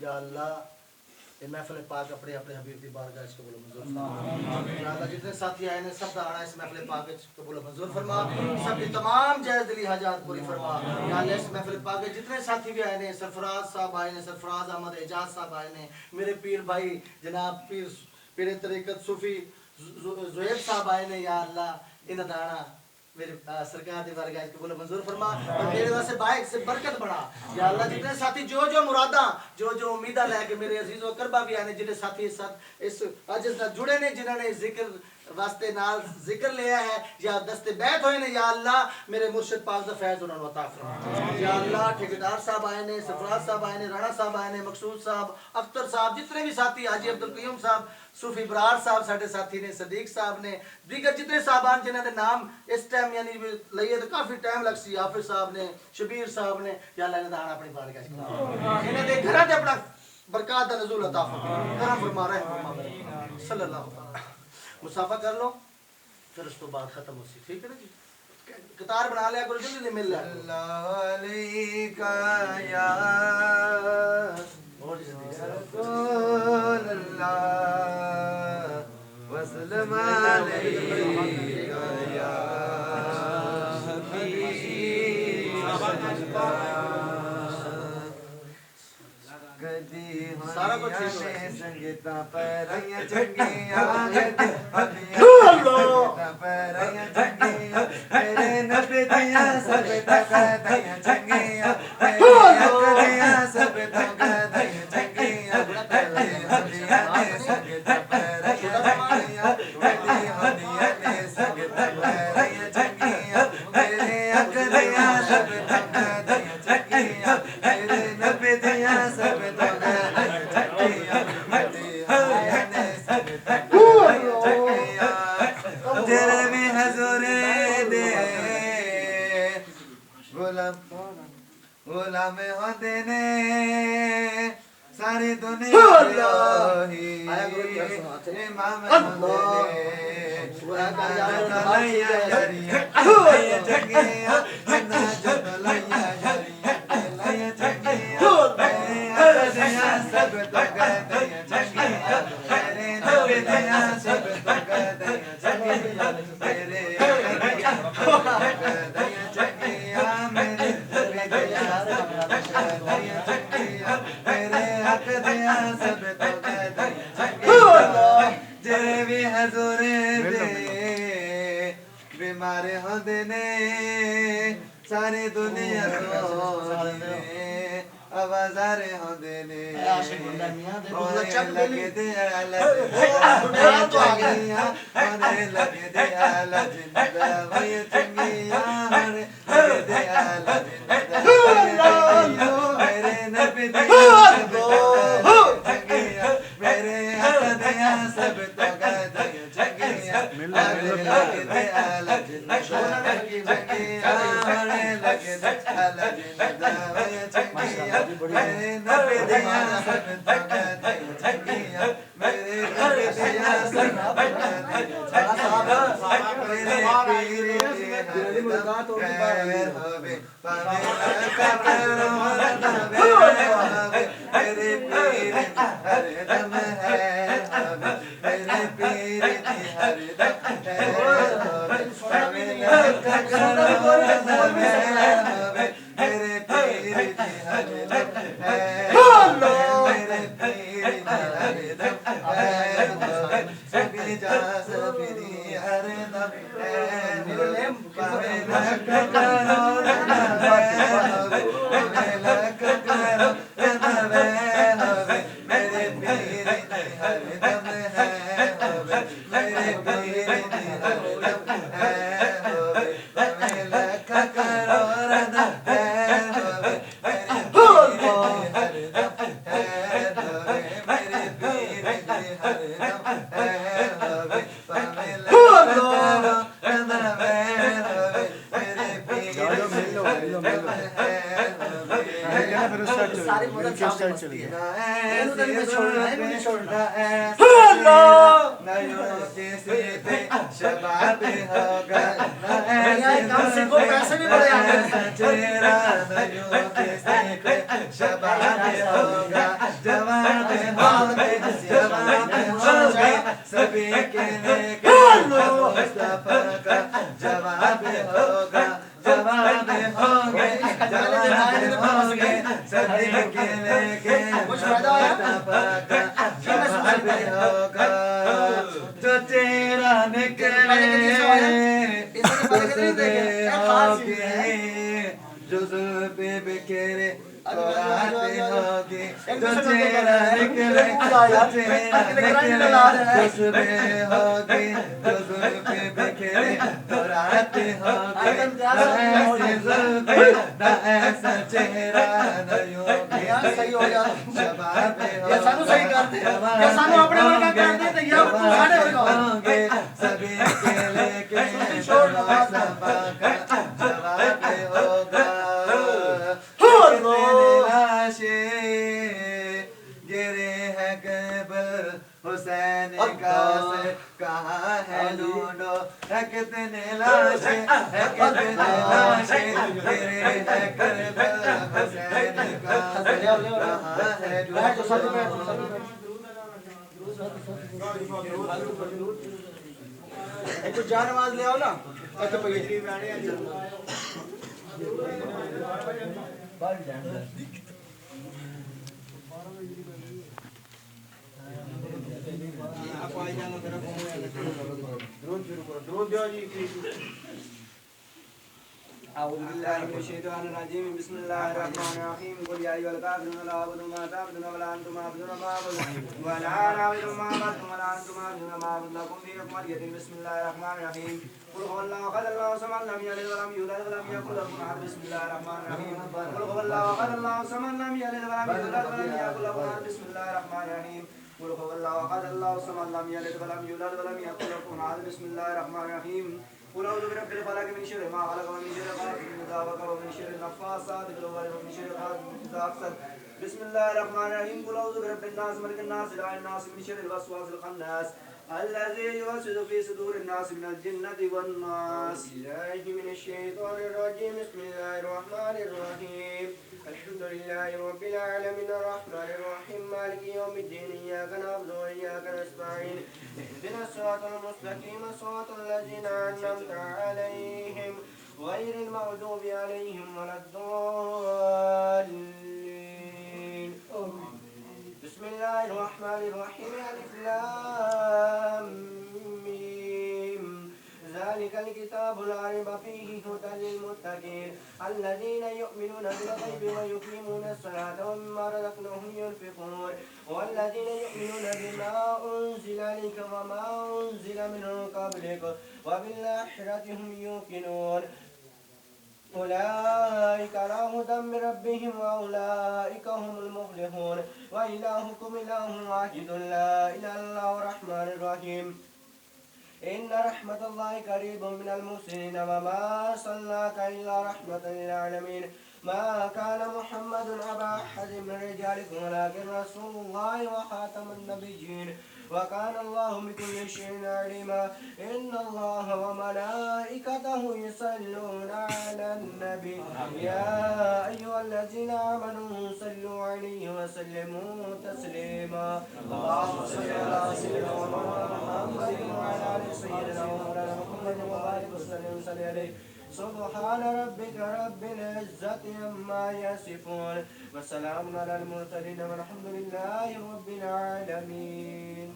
یا اللہ یہ محفل پاک اپنے اپنے حبیب دی بارگاہ وچ قبول و منظور فرما. یا اللہ جتنے ساتھی آئے نے سب دا آنا اس محفل پاک وچ قبول و منظور فرما. سب کی تمام جائز دلی حاجات پوری فرما. یا اللہ اس محفل پاک وچ جتنے ساتھی بھی آئے نے, سرفراز صاحب آئے نے, سرفراز احمد اعجاز صاحب آئے نے, میرے پیر بھائی جناب پیر طریقت صوفی زہیب صاحب آئے نے. یا اللہ انہاں دا آنا میرے سرکار دی بارگاہ قبول و منظور فرما اور میرے واسطے باعث سے برکت بڑھا. یا اللہ جتنے ساتھی جو مراداں جو امیداں لے کے میرے عزیز و قربا بھی آنے, جتنے ساتھی اس عجز نال جڑے نے, جنہاں نے ذکر واسطے نال ذکر لیا ہے یا دستے بیعت ہوئے نے, یا اللہ میرے مرشد پاک دا فیض انہاں نوں عطا فرما. یا اللہ ٹھیکیدار صاحب آئے نے, سرفراز صاحب آئے نے, رانا صاحب آئے نے, مقصود صاحب, اختر صاحب, جتنے بھی ساتھی, حاجی عبدالقیوم صاحب, صوفی برار صاحب ساڈے ساتھی نے, صدیق صاحب نے, دیگر جتنے صاحبان جنہاں دے نام اس ٹائم یعنی لئیے تو کافی ٹائم لگ سی, حافظ صاحب نے, شبیر صاحب نے, یا اللہ انہاں دا آنا اپنی بارگاہ وچ انہاں دے گھراں تے اپنا برکات دا نزول عطا فرما. کرم فرما رحم فرما صلی اللہ علیہ وسلم. مصافحہ کر لو پھر اس تو بعد ختم ہو سی, ٹھیک ہے نا جی. قطار بنا لیا کرو, جلدی سے مل لیا اللہ علیکہ یا رسول اللہ وسلم علیکہ یا حبیب کدی سارا کچھ سنگیتا پیرائیں چنگیاں کدی پیرائیں چنگیاں میرے نبی دیاں سب تک دیاں چنگیاں میرے سب تک دیاں چنگیاں میرے ہدیاں نے سنگیتا پیرائیں چنگیاں کدی ہدیاں نے سنگیتا پیرائیں چنگیاں میرے اکدیاں سب تک دیاں چنگیاں میرے نبی دیاں سب تک غلام ہوندے نے ساری دنیا امام ہوندے بیمار ہوندے نے ساری دنیا تو آوازار ہوندے نے لگے دے ہونے لگے دے وی چنگیاں لگے دے میرے نبی دیاں چنگیاں میرے حقدیاں سب تو گدیاں چنگیاں لگے دے چنگیاں ہونے لگے دے چنگیاں میرے نبی دیاں سب تو گدیاں چنگیاں میرے نبی دیاں سب تو گدیاں میرے پیر دی ملاقات ہوے میرے پیر ہر دم ہے میرے پیر دی ہر دم ہے میرے پیر دی ہر دم ہے میرے پیر دی ہر دم ہے سبھی جا سبھی ہر دم ہے ہر ساری مدد صاحب نے مستی ہے انہوں نے نہیں چھوڑنا ہے نہیں چھوڑنا شباب ہوگا کم سے کو پیسے بھی بڑے آگے چہرہ نیوں کے شباب ہوگا جواب ہوگے جواب ہوگے سبھی کے لیے مصطفیٰ کا جواب ہوگا جواب ہوگے جواب ہوگے سبھی کے لیے مصطفیٰ کا جواب ہوگا جو تیرا نکلے جزو پہ بکھیرے قرآن ہوگی جو تیرا نکلے جزو پہ ہوگی جزو پہ بکھیرے قرآن ہوگی نہ ایسا چہرہ نیوں کے شباب ہوگے سبھی کے لے کے مصطفیٰ کا جواب ہوگا گرے ہے قبر حسین کا سے کہاں ہے ڈھونڈو ہے کتنے لاشیں ہے کتنے لاشیں گرے ہے قبر حسین کا سے کہاں ہے ڈھونڈو ایک جان آواز لے آؤ نا ایک پگڑی أعوذ بالله من الشيطان الرجيم بسم الله الرحمن الرحيم قل يا أيها الكافرون لا أعبد ما تعبدون ولا أنتم عابدون ما أعبد ولا أنا عابد ما عبدتم ولا أنتم عابدون ما أعبد لكم دينكم ولي دين بسم الله الرحمن الرحيم قل هو الله أحد الله الصمد لم يلد ولم يولد ولم يكن له كفوا أحد بسم الله الرحمن الرحيم قل هو الله أحد الله الصمد لم يلد ولم يولد ولم يكن له كفوا أحد بسم الله الرحمن الرحيم قل هو الله أحد الله الصمد لم يلد ولم يولد ولم يكن له كفوا أحد بسم الله الرحمن الرحيم قل أعوذ برب الفلق من شر ما خلق ومن شر غاسق إذا وقب ومن شر النفاثات في العقد ومن شر حاسد إذا حسد بسم الله الرحمن الرحيم قل أعوذ برب الناس ملك الناس إله الناس من شر الوسواس الخناس الذي يوسوس في صدور الناس من الجنة والناس الله من الشيطان الرجيم بسم الله الرحمن الرحيم الحمد لله رب العالمين الرحمن الرحيم مالك يوم الدين إياك نعبد وإياك نستعين اهدنا الصراط المستقيم صراط الذين أنعمت عليهم غير المغضوب عليهم ولا الضالين بسم الله الرحمن الرحيم ألف لام ميم ذلك الكتاب لا ريب فيه هدى للمتقين الذين يؤمنون بالغيب ويقيمون الصلاة ومما رزقناهم ينفقون والذين يؤمنون بما أنزل إليك وما أنزل من قبلك وبالآخرة هم يوقنون أولئك على هدى من ربهم وأولئك هم المفلحون وإلهكم إله واحد لا إله إلا الله الرحمن الرحيم إن رحمة الله قريب من المحسنين وما أرسلناك إلا رحمة للعالمين ما كان محمد أبا أحد من رجالكم ولكن رسول الله وخاتم النبيين وكان الله بكل شيء عليما إن الله وملائكته يصلون على النبي يا أيها الذين آمنوا صلوا عليه وسلموا تسليما اللهم صل على سيدنا محمد وعلى آل سيدنا ومولانا محمد وبارك وسلم عليه سبحان ربك رب العزة عما يصفون وسلام على المرسلين والحمد لله رب العالمين.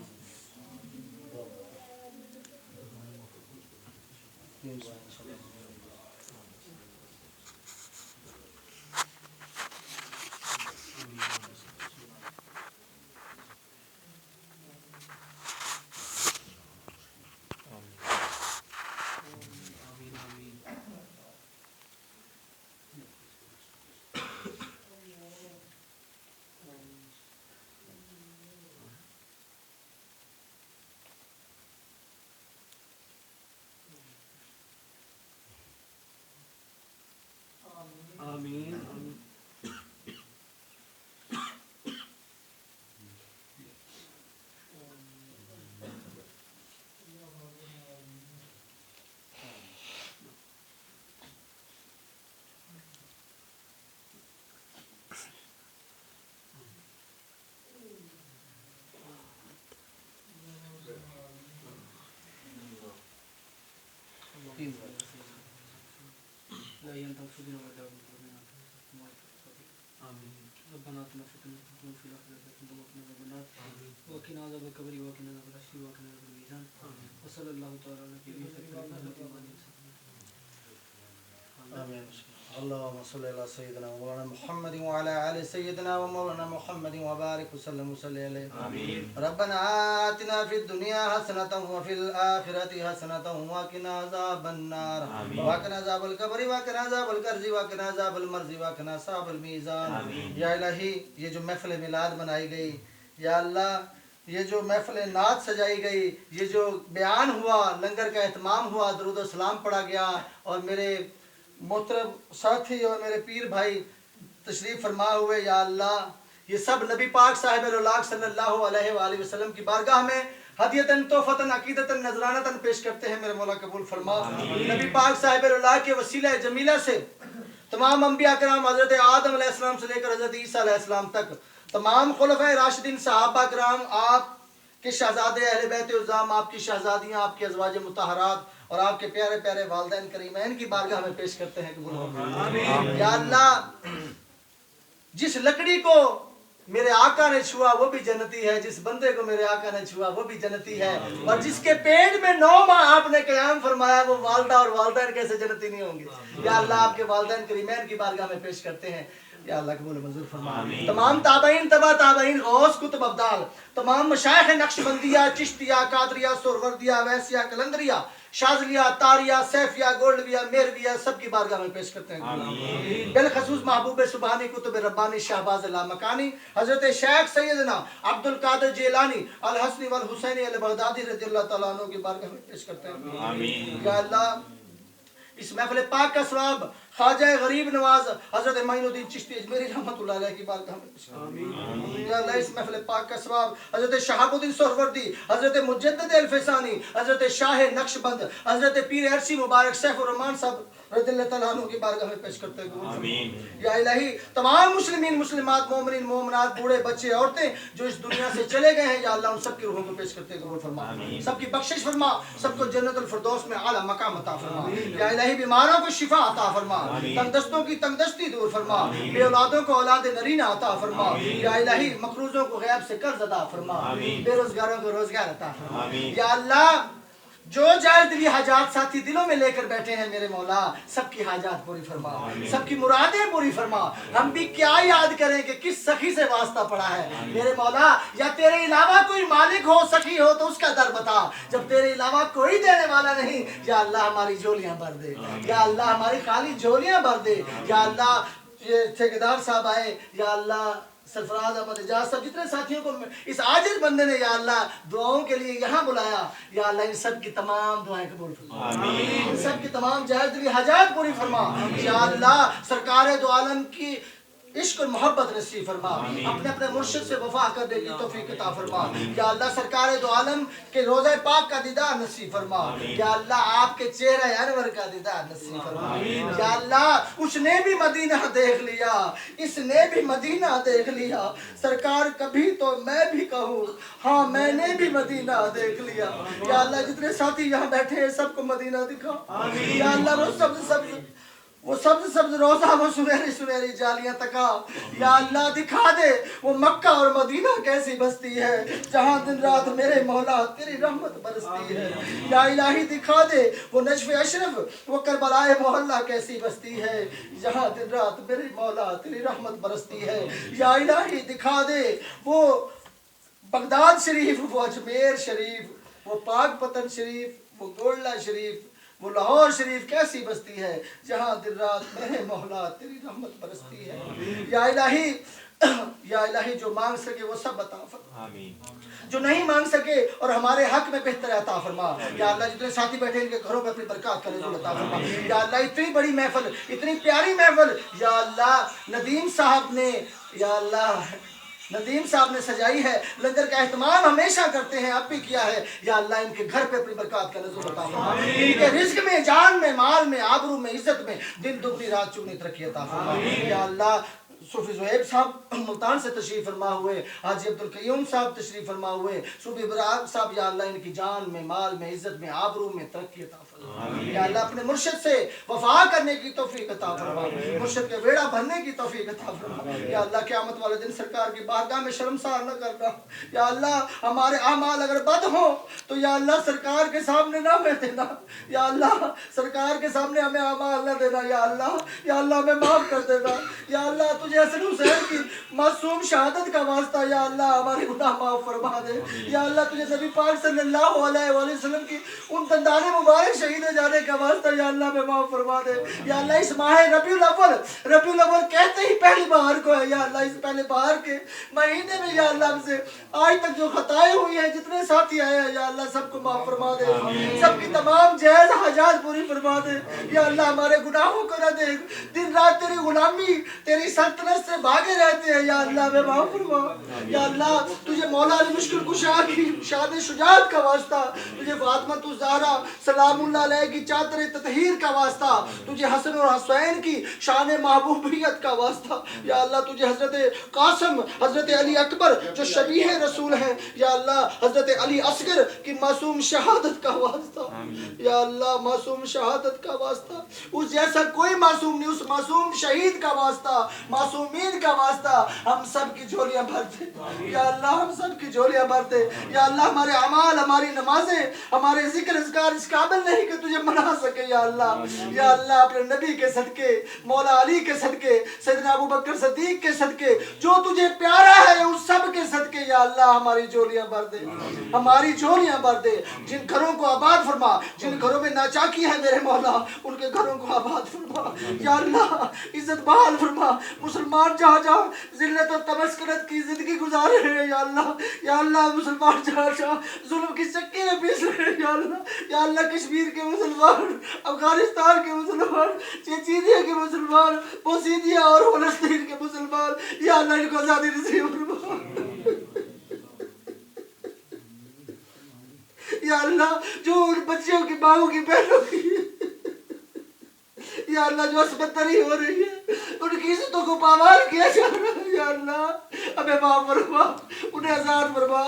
تخزنا ولا تخزنا ربنا آتنا في الدنيا حسنة وفي الآخرة حسنة وقنا عذاب النار وقنا عذاب القبر وقنا عذاب الحشر وقنا عذاب الميزان وصلى الله تعالى على نبينا محمد آمين. اللهم صل على سيدنا مولانا محمد وعلى آل سيدنا ومولانا محمد وبارك وسلم وصلي عليه. آمين. ربنا آتنا في الدنيا حسنة وفي الآخرة حسنة وقنا عذاب النار وقنا عذاب القبر وقنا عذاب القرز وقنا عذاب المرض وقنا عذاب الميزان. یا الہی یہ جو محفل میلاد منائی گئی، یا اللہ یہ جو محفل نعت سجائی گئی، یہ جو بیان ہوا، لنگر کا اہتمام ہوا، درود و سلام پڑھا گیا، اور میرے محترم ساتھی اور میرے پیر بھائی تشریف فرما ہوئے، یا اللہ یہ سب نبی پاک صاحب الاولاق صلی اللہ علیہ وآلہ وسلم کی بارگاہ میں ہدیتاً تحفتاً عقیدتاً نذرانتاً پیش کرتے ہیں، میرے مولا قبول فرما۔ نبی پاک صاحب الاولاق کے وسیلہ جمیلہ سے تمام انبیاء کرام حضرت آدم علیہ السلام سے لے کر حضرت عیسیٰ علیہ السلام تک، تمام خلفائے راشدین صحابہ کرام، آپ کے شہزادے اہل بیت عظام، آپ کی شہزادیاں، آپ کی ازواج مطہرات اور آپ کے پیارے پیارے والدین کریمین کی بارگاہ میں پیش کرتے ہیں، قبول فرما۔ یا اللہ جس لکڑی کو میرے آقا نے چھوا وہ بھی جنتی ہے، جس بندے کو میرے آقا نے چھوا وہ بھی جنتی ہے، اور جس کے پیٹ میں 9 ماہ آپ نے قیام فرمایا وہ والدہ اور والدین کیسے جنتی نہیں ہوں گے۔ یا اللہ آپ کے والدین کریمین کی بارگاہ میں پیش کرتے ہیں، یا اللہ قبول منظور فرما۔ تمام تابعین، تبا تابعین، غوث کتب ابدال، تمام مشایخ نقشبندیہ، چشتیہ، قادریہ، سہروردیہ، ویسیہ، کلندریہ، شاذلیہ، تاریہ، سیفیہ، گولڈویہ، میرویہ، سب کی بارگاہ میں پیش کرتے ہیں۔ بالخصوص محبوب سبحانی، کتب ربانی، شہباز لامکانی، حضرت شیخ سیدنا عبد القادر جیلانی الحسنی والحسینی البغدادی رضی اللہ تعالیٰ عنہ کی بارگاہ میں پیش کرتے ہیں۔ یا اللہ اس محفل پاک کا ثواب خواجہ غریب نواز حضرت معین الدین چشتی اجمیری رحمت اللہ علیہ کی بارگاہ میں پیش کرتے ہیں۔ یا اللہ اس محفل پاک کا ثواب حضرت شہاب الدین سہروردی، حضرت مجدد الفسانی، حضرت شاہ نقشبند، حضرت پیر ارسی مبارک سیف الرحمان صاحب رضی اللہ تعالیٰ عنہ کی بارگاہ میں پیش کرتے ہیں۔ یا الہی تمام مسلمین، مسلمات، مومنین، مومنات، بوڑھے، بچے، عورتیں جو اس دنیا سے چلے گئے ہیں، یا اللہ ان سب کی روحوں کو پیش کرتے قبول فرما، سب کی بخشش فرما، سب کو جنت الفردوس میں اعلیٰ مقام عطا فرما۔ یا الہی بیماروں کو شفا عطا فرما، تنگ دستوں کی تنگ دستی دور فرما، بے اولادوں کو اولاد نرینہ عطا فرما۔ یا الہی مقروضوں کو غیب سے قرض عطا فرما، بے روزگاروں کو روزگار عطا فرما۔ یا اللہ جو جائز دلی حاجات ساتھی دلوں میں لے کر بیٹھے ہیں میرے مولا، سب کی حاجات پوری فرما، سب کی مرادیں پوری فرما۔ ہم بھی کیا یاد کریں کہ کس سخی سے واسطہ پڑا ہے میرے مولا، یا تیرے علاوہ کوئی مالک ہو، سخی ہو تو اس کا در بتا، جب تیرے علاوہ کوئی دینے والا نہیں، یا اللہ ہماری جھولیاں بھر دے، یا اللہ ہماری خالی جھولیاں بھر دے۔ یا اللہ یہ ٹھیکیدار صاحب آئے، یا اللہ سرفراز احمد اجاز صاحب، جتنے ساتھیوں کو اس عاجز بندے نے یا اللہ دعاؤں کے لیے یہاں بلایا، یا اللہ ان سب کی تمام دعائیں قبول فرما، ان سب کی تمام جائز دلی حاجات پوری فرما۔ یا اللہ سرکار دو عالم کی عشق اور محبت نصیب فرما، اپنے اپنے مرشد سے وفا کرنے کی توفیق عطا فرما۔ یا اللہ سرکار دو عالم کے روضہ پاک کا دیدار نصیب فرما، یا اللہ آپ کے چہرہ انور کا دیدار نصیب فرما۔ یا اللہ اس نے بھی مدینہ دیکھ لیا، اس نے بھی مدینہ دیکھ لیا، سرکار کبھی تو میں بھی کہوں ہاں میں نے بھی مدینہ دیکھ لیا۔ یا اللہ جتنے ساتھی یہاں بیٹھے ہیں سب کو مدینہ دکھا، یا اللہ وہ سبز سبز روزہ، وہ سنہری سنہری جالیاں تکا، یا اللہ دکھا دے وہ مکہ اور مدینہ کیسی بستی ہے جہاں دن رات میرے مولا تیری رحمت برستی ہے۔ یا الہی دکھا دے وہ نجف اشرف، وہ کربلائے محلہ کیسی بستی ہے جہاں دن رات میرے مولا تیری رحمت برستی ہے۔ یا الہی دکھا دے وہ بغداد شریف، وہ اجمیر شریف، وہ پاک پتن شریف، وہ گولڈا شریف، وہ لاہور شریف کیسی بستی ہے جہاں دن رات میرے مولا تیری رحمت برستی ہے۔ یا الہی جو مانگ سکے وہ سب عطا فرما، جو نہیں مانگ سکے اور ہمارے حق میں بہتر عطا فرما۔ یا اللہ جتنے ساتھی بیٹھے ان کے گھروں پہ اپنی برکات کا نزول عطا فرما۔ یا اللہ اتنی بڑی محفل، اتنی پیاری محفل، یا اللہ ندیم صاحب نے، یا اللہ ندیم صاحب نے سجائی ہے، لنگر کا اہتمام ہمیشہ کرتے ہیں، اب بھی کیا ہے۔ یا اللہ ان کے گھر پہ اپنی برکات کا نزول عطا فرما، ان کے رزق میں، جان میں، مال میں، آبرو میں، عزت میں دن دگنی رات چگنی ترقی عطا فرما۔ یا اللہ صوفی زہیب صاحب ملتان سے تشریف فرما ہوئے، حاجی عبدالقیوم صاحب تشریف فرما ہوئے، صوفی ابراہیم صاحب یا اللہ ان کی جان میں، مال میں، عزت میں، آبرو میں ترقی عطا فرما، یا اللہ اپنے مرشد سے وفا کرنے کی توفیق عطا فرما، مرشد کے بیڑا بھرنے کی توفیق عطا فرما، یا اللہ قیامت والے دن سرکار کی بارگاہ میں شرمسار نہ کرنا، یا اللہ ہمارے اعمال اگر بد ہوں تو یا اللہ سرکار کے سامنے نہ ہمیں دینا، یا اللہ سرکار کے سامنے ہمیں اعمال نہ دینا، یا اللہ ہمیں معاف کر دینا، یا اللہ تجھے حسن حسین کی معصوم شہادت کا واسطہ یا اللہ ہمارے گناہ معاف فرما دے، یا اللہ تجھے نبی پاک صلی اللہ علیہ وآلہ وسلم کی ان دندان مبارک شہید ہو جانے کا واسطہ یا اللہ ہمیں معاف فرما دے، یا اللہ اس ماہ ربیع الاول کہتے ہی پہلی بہار کو ہے، یا اللہ اس پہلے بہار کے مہینے میں یا اللہ ہم سے آج تک جو خطائیں ہوئی ہیں، جتنے ساتھی آئے ہیں یا اللہ سب کو معاف فرما دے، سب کی تمام جائز حاجات پوری فرما دے، یا اللہ ہمارے گناہوں کو نہ دیکھ، دن رات تیری غلامی تیری سلطنت سے بھاگے رہتے ہیں، یا اللہ ہمیں معاف فرما، یا اللہ تجھے مولا علی مشکل کشا کی شان شجاعت کا واسطہ، تجھے فاطمہ الزہرا سلام اللہ علیہ کی چادر تطہیر کا واسطہ، تجھے حسن اور حسین کی شان محبوبیت کا واسطہ، یا اللہ تجھے حضرت قاسم، حضرت علی اکبر جو شبیہ رسول ہیں، یا اللہ حضرت علی اصغر کی معصوم شہادت کا واسطہ، یا اللہ معصوم شہادت کا واسطہ، اس جیسا کوئی معصوم نہیں، اس معصوم شہید کا واسطہ، معصومین کا واسطہ ہم سب کی جھولیاں بھر دے، یا اللہ ہم سب کی جھولیاں بھر دے، یا اللہ ہمارے اعمال، ہماری نمازیں، ہمارے ذکر اذکار اس قابل نہیں کہ تجھے منا سکے، یا اللہ اپنے نبی کے صدقے، مولا علی کے صدقے، سیدنا ابو بکر صدیق کے صدقے، جو تجھے پیارا ہے اس سب کے صدقے یا اللہ ہماری جھولیاں بھر دے، ہماری جھولیاں بھر دے، جن گھروں کو آباد فرما، جن گھروں میں ناچاکی ہے میرے مولا ان کے گھروں کو آباد فرما، یا اللہ عزت بحال فرما، مسلمان جہاں جہاں ذلت اور تمسکنت کی زندگی گزار رہے ہیں یا اللہ مسلمان جہاں جہاں ظلم کی چکی میں پیس رہے ہیں یا اللہ کشمیر کے مسلمان، افغانستان کے مسلمان، چیچینیا کے مسلمان، بوسنیا اور فلسطین کے مسلمان، یا اللہ ان کو آزادی نصیب فرما، یا اللہ جو ان بچیوں کی ماؤں کی بہنوں کی یا اللہ جو اسپتری ہو رہی ہے ان کی عزتوں کو پامال کیا جا رہا ہے، یا اللہ ہمیں معاف فرما، انہیں آزاد فرما،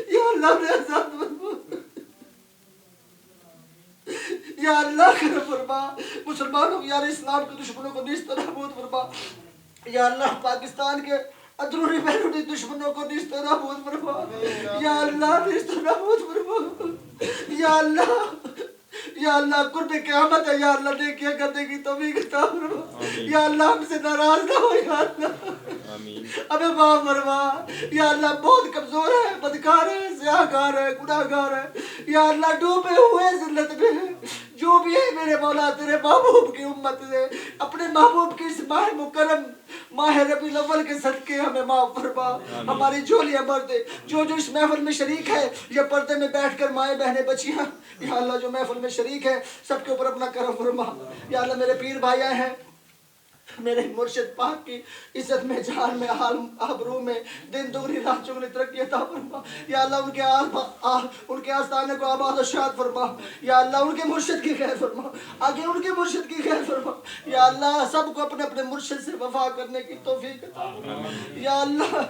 یا اللہ انہیں آزاد فرما، یا اللہ کرم فرما، مسلمانوں کی یار اسلام کے دشمنوں کو نیست نابود فرما، یا اللہ پاکستان کے اندرونی بیرونی دشمنوں کو نیست نابود فرما، یا اللہ نیست نابود فرما، یا اللہ قرب قیامت ہے، یا اللہ نیکیاں کرنے کی توفیق عطا فرما، یا اللہ ہم سے ناراض نہ ہو، یا اللہ ہمیں معاف فرما، یا اللہ بہت کمزور ہے، بدکار ہے، سیاہکار ہے، گناہگار ہے، یا اللہ ڈوبے ہوئے ذلت میں جو بھی ہے میرے مولا تیرے محبوب کی امت سے اپنے محبوب کی اس ماہ مکرم ماہ ربیع الاول کے صدقے ہمیں معاف فرما، ہماری جھولیاں بھر دے، جو اس محفل میں شریک ہے یا پردے میں بیٹھ کر مائیں بہنیں بچیاں، یا اللہ جو محفل میں شریک ہے سب کے اوپر اپنا کرم فرما، یا اللہ میرے پیر بھائی آئے ہیں، میرے مرشد پاک کی عزت میں، جان میں، آبرو میں دن دگنی رات چگنی ترقی عطا فرما، یا اللہ ان کے آستانے کو آباد و شاد فرما، یا اللہ ان کے مرشد کی خیر فرما، آگے ان کے مرشد کی خیر فرما، یا اللہ سب کو اپنے اپنے مرشد سے وفا کرنے کی توفیق عطا فرما، یا اللہ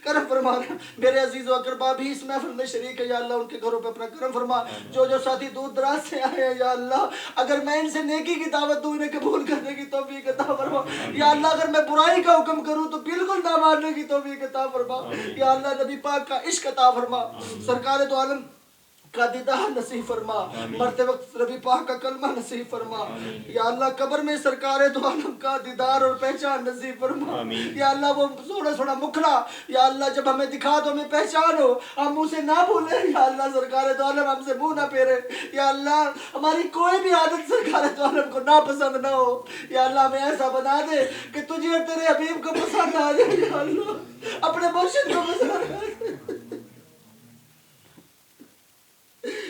کرم فرما، میرے عزیز و اقربا بھی اس محفل میں شریک ہے، یا اللہ ان کے گھروں پہ اپنا کرم فرما، جو ساتھی دور دراز سے آئے ہیں یا اللہ اگر میں ان سے نیکی کی دعوت دوں انہیں قبول کرنے کی توفیق عطا فرما، یا اللہ اگر میں برائی کا حکم کروں تو بالکل نہ ماننے کی توفیق عطا فرما، یا اللہ نبی پاک کا عشق عطا فرما، سرکار دو عالم کا دیدار نصیب فرما، مرتے وقت نبی پاک کا کلمہ نصیب فرما، یا اللہ قبر میں سرکار دو عالم کا دیدار اور پہچان نصیب فرما، یا اللہ وہ سونا سونا مکھڑا یا اللہ جب ہمیں دکھا دو ہمیں پہچان ہو، ہم اسے نہ بھولیں، یا اللہ سرکار دو عالم ہم سے منہ نہ پھیرے، یا اللہ ہماری کوئی بھی عادت سرکار دو عالم کو ناپسند نہ ہو، یا اللہ ہمیں ایسا بنا دے کہ تجھے اور تیرے حبیب کو پسند آ جائے، یا اللہ اپنے مرشد کو پسند آ جائے،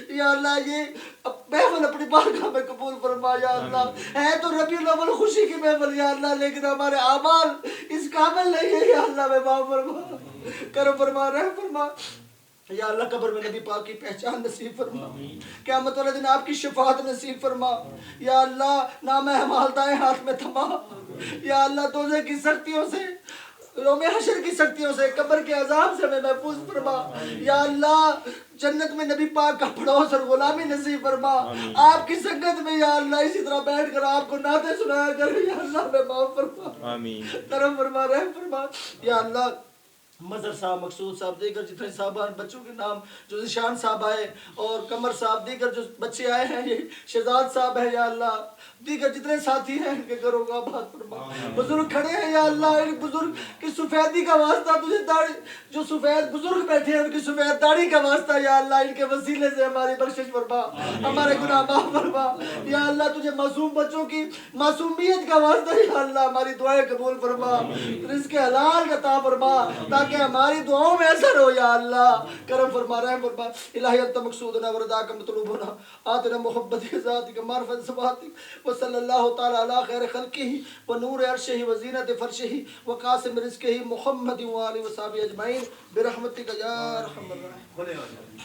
یا اللہ یہ محفل اپنی بارگاہ میں قبول فرما، یا اللہ ہے تو ربیع الاول خوشی کی محفل یا اللہ، لیکن ہمارے اعمال اس قابل نہیں ہے، یا اللہ میں معاف فرما، کرم فرما، رحم فرما، یا اللہ قبر میں نبی پاک کی پہچان نصیب فرما، قیامت والے دن آپ کی شفاعت نصیب فرما، یا اللہ نام اعمال دائیں ہاتھ میں تھما، یا اللہ دوزخ کی سختیوں سے، یوم حشر کی سختیوں سے، قبر کے عذاب سے ہمیں محفوظ فرما، یا اللہ جنت میں نبی پاک کا پڑوس اور غلامی نصیب فرما، آپ کی سنگت میں یا اللہ اسی طرح بیٹھ کر آپ کو نعتیں سنایا کر، یا اللہ ہمیں معاف فرما، کرم فرما، رحم فرما، یا اللہ مظہر صاحب، مقصود صاحب، دیگر جتنے صاحبان بچوں کے نام جو ذیشان صاحب آئے اور قمر صاحب، دیگر جو بچے آئے ہیں، یہ شہزاد صاحب ہے، یا اللہ دیگر جتنے ساتھی ہیں ان کے گھروں کا آباد فرما، بزرگ کھڑے ہیں یا اللہ ان بزرگ کی سفیدی کا واسطہ تجھے داڑھی، جو سفید بزرگ بیٹھے ہیں ان کی سفید داڑھی کا واسطہ یا اللہ ان کے وسیلے سے ہماری بخشش فرما، ہمارے گناہ معاف فرما، یا اللہ تجھے معصوم بچوں کی معصومیت کا واسطہ یا اللہ ہماری دعائیں قبول فرما، رزق حلال عطا فرما تاکہ ہماری دعاؤں میں اثر ہو، یا اللہ کرم فرما، رحم فرما، الہی انت مقصودنا ورداک مطلوبنا آتنا محبت ذاتک معرفت صفاتک وصلی اللہ تعالی علی خیر خلقہ ونور عرشہ وزینت فرشہ وقاسم رزقہ محمد وآلہ وصحبہ اجمعین برحمتک یا ارحم الراحمین۔